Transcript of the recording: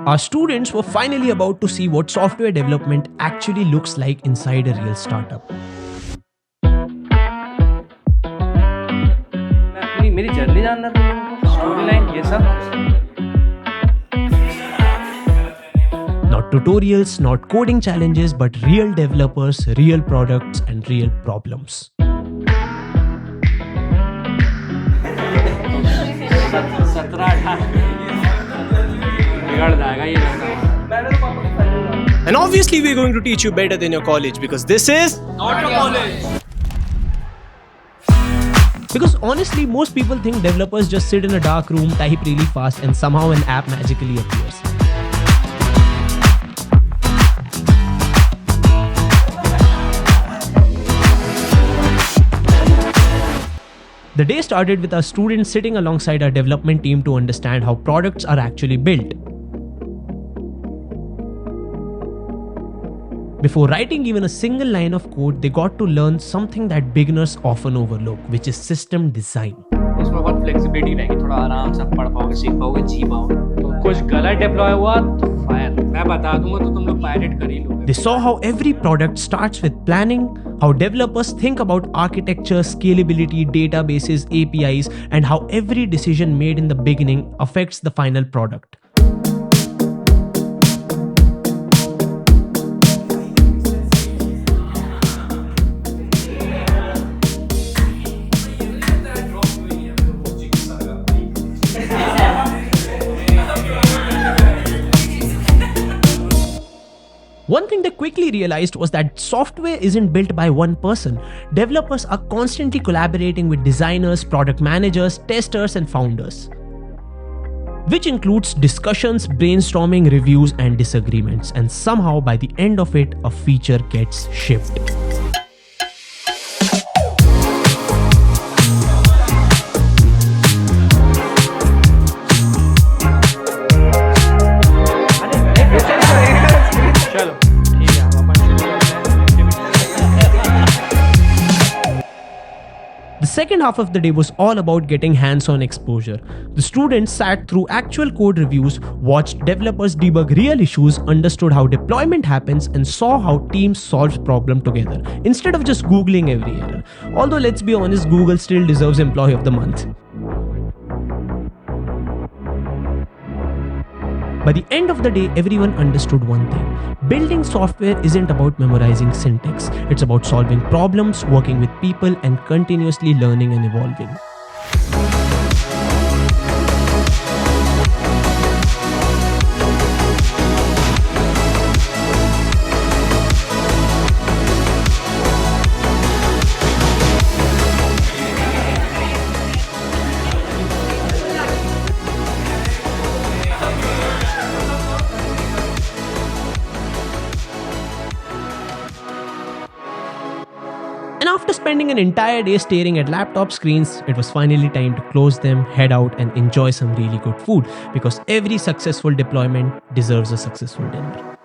Our students were finally about to see what software development actually looks like inside a real startup. मेरी journey जानना था तुमको, story line ये सब. Not tutorials, not coding challenges, but real developers, real products, and real problems. And obviously we're going to teach you better than your college because this is Not a college. Because honestly, most people think developers just sit in a dark room, type really fast, and somehow an app magically appears. The day started with our students sitting alongside our development team to understand how products are actually built. Before writing even a single line of code, they got to learn something that beginners often overlook, which is system design. इसमें बहुत flexibility रहेगी, थोड़ा आराम से पढ़ पाओगे, सीख पाओगे, जी पाओगे. तो कुछ गलत डिप्लॉय हुआ तो फायर. मैं बता दूंगा तो तुम लोग पायरेट कर ही लोगे. They saw how every product starts with planning, how developers think about architecture, scalability, databases, APIs, and how every decision made in the beginning affects the final product. One thing they quickly realized was that software isn't built by one person. Developers are constantly collaborating with designers, product managers, testers, and founders, which includes discussions, brainstorming, reviews, and disagreements. And somehow, by the end of it, a feature gets shipped. The second half of the day was all about getting hands-on exposure. The students sat through actual code reviews, watched developers debug real issues, understood how deployment happens, and saw how teams solve problems together, instead of just Googling every error. Although let's be honest, Google still deserves Employee of the Month. By the end of the day, everyone understood one thing. Building software isn't about memorizing syntax. It's about solving problems, working with people, and continuously learning and evolving. And after spending an entire day staring at laptop screens, it was finally time to close them, head out, and enjoy some really good food, because every successful deployment deserves a successful dinner.